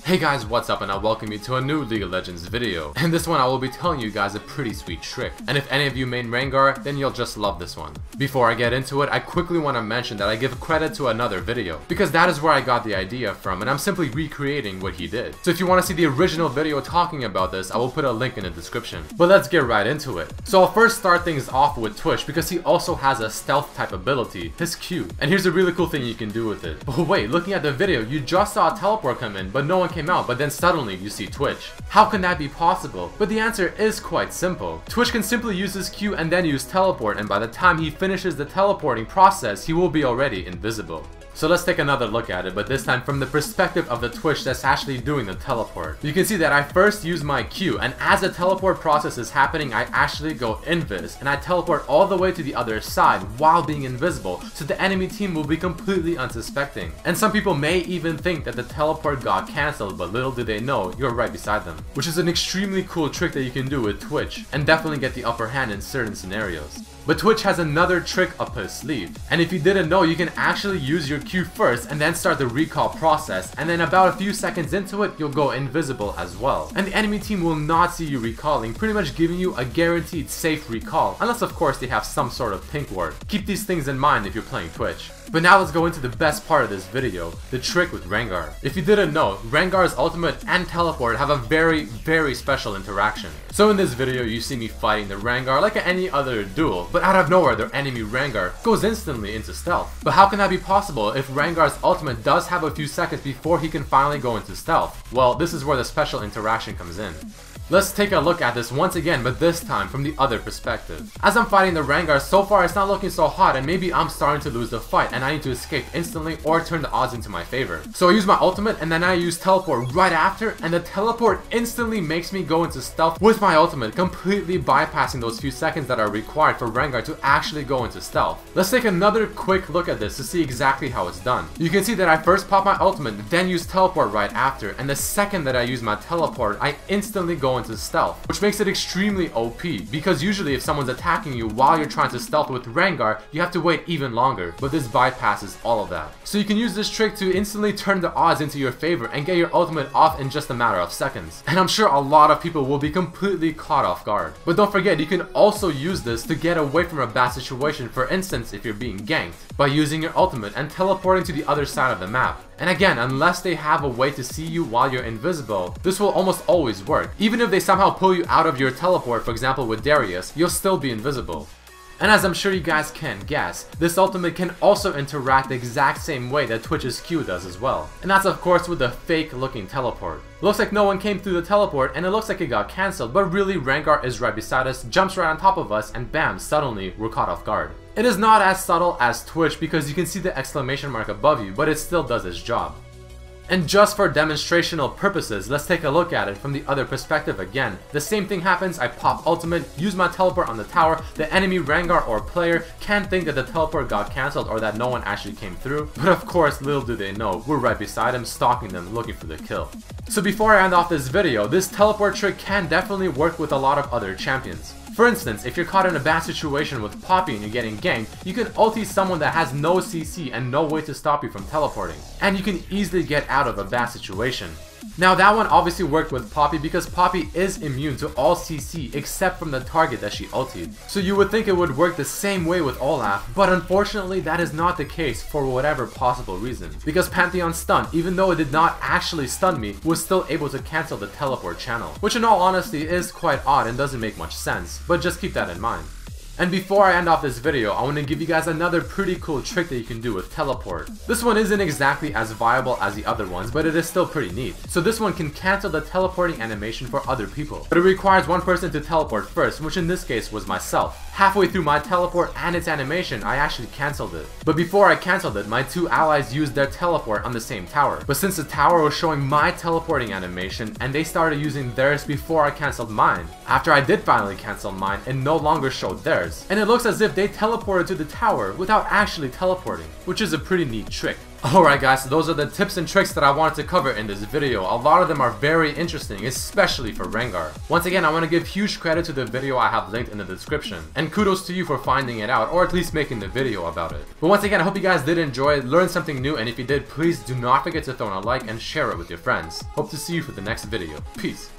Hey guys, what's up, and I welcome you to a new League of Legends video. In this one I will be telling you guys a pretty sweet trick, and if any of you main Rengar, then you'll just love this one. Before I get into it, I quickly want to mention that I give credit to another video, because that is where I got the idea from, and I'm simply recreating what he did. So if you want to see the original video talking about this, I will put a link in the description. But let's get right into it. So I'll first start things off with Twitch, because he also has a stealth type ability, his Q. And here's a really cool thing you can do with it. But wait, looking at the video, you just saw a teleport come in, but no one came out, but then suddenly you see Twitch. How can that be possible? But the answer is quite simple. Twitch can simply use his Q and then use teleport, and by the time he finishes the teleporting process, he will be already invisible. So let's take another look at it, but this time from the perspective of the Twitch that's actually doing the teleport. You can see that I first use my Q, and as the teleport process is happening, I actually go invis, and I teleport all the way to the other side while being invisible, so the enemy team will be completely unsuspecting. And some people may even think that the teleport got cancelled, but little do they know you're right beside them. Which is an extremely cool trick that you can do with Twitch, and definitely get the upper hand in certain scenarios. But Twitch has another trick up his sleeve, and if you didn't know, you can actually use your Q first and then start the recall process, and then about a few seconds into it, you'll go invisible as well. And the enemy team will not see you recalling, pretty much giving you a guaranteed safe recall, unless of course they have some sort of pink ward. Keep these things in mind if you're playing Twitch. But now let's go into the best part of this video, the trick with Rengar. If you didn't know, Rengar's ultimate and teleport have a very special interaction. So in this video you see me fighting the Rengar like any other duel, but out of nowhere their enemy Rengar goes instantly into stealth. But how can that be possible if Rengar's ultimate does have a few seconds before he can finally go into stealth? Well, this is where the special interaction comes in. Let's take a look at this once again, but this time from the other perspective. As I'm fighting the Rengar, so far it's not looking so hot, and maybe I'm starting to lose the fight and I need to escape instantly or turn the odds into my favor. So I use my ultimate and then I use teleport right after, and the teleport instantly makes me go into stealth with my ultimate, completely bypassing those few seconds that are required for Rengar to actually go into stealth. Let's take another quick look at this to see exactly how it's done. You can see that I first pop my ultimate, then use teleport right after, and the second that I use my teleport, I instantly go into stealth, which makes it extremely OP, because usually if someone's attacking you while you're trying to stealth with Rengar, you have to wait even longer, but this bypasses all of that. So you can use this trick to instantly turn the odds into your favor and get your ultimate off in just a matter of seconds. And I'm sure a lot of people will be completely caught off guard. But don't forget, you can also use this to get away from a bad situation, for instance if you're being ganked, by using your ultimate and teleporting to the other side of the map. And again, unless they have a way to see you while you're invisible, this will almost always work. Even if they somehow pull you out of your teleport, for example with Darius, you'll still be invisible. And as I'm sure you guys can guess, this ultimate can also interact the exact same way that Twitch's Q does as well. And that's of course with the fake looking teleport. Looks like no one came through the teleport and it looks like it got cancelled, but really Rengar is right beside us, jumps right on top of us, and bam, suddenly we're caught off guard. It is not as subtle as Twitch because you can see the exclamation mark above you, but it still does its job. And just for demonstrational purposes, let's take a look at it from the other perspective again. The same thing happens, I pop ultimate, use my teleport on the tower, the enemy Rengar or player can't think that the teleport got cancelled or that no one actually came through, but of course little do they know, we're right beside him, stalking them, looking for the kill. So before I end off this video, this teleport trick can definitely work with a lot of other champions. For instance, if you're caught in a bad situation with Poppy and you're getting ganked, you can ulti someone that has no CC and no way to stop you from teleporting, and you can easily get out of a bad situation. Now that one obviously worked with Poppy because Poppy is immune to all CC except from the target that she ultied. So you would think it would work the same way with Olaf, but unfortunately that is not the case for whatever possible reason. Because Pantheon's stun, even though it did not actually stun me, was still able to cancel the teleport channel. Which in all honesty is quite odd and doesn't make much sense, but just keep that in mind. And before I end off this video, I want to give you guys another pretty cool trick that you can do with teleport. This one isn't exactly as viable as the other ones, but it is still pretty neat. So this one can cancel the teleporting animation for other people, but it requires one person to teleport first, which in this case was myself. Halfway through my teleport and its animation, I actually cancelled it. But before I cancelled it, my two allies used their teleport on the same tower. But since the tower was showing my teleporting animation and they started using theirs before I cancelled mine, after I did finally cancel mine, it no longer showed theirs. And it looks as if they teleported to the tower without actually teleporting, which is a pretty neat trick. Alright guys, so those are the tips and tricks that I wanted to cover in this video. A lot of them are very interesting, especially for Rengar. Once again, I want to give huge credit to the video I have linked in the description. And kudos to you for finding it out, or at least making the video about it. But once again, I hope you guys did enjoy, learn something new, and if you did, please do not forget to throw in a like and share it with your friends. Hope to see you for the next video. Peace.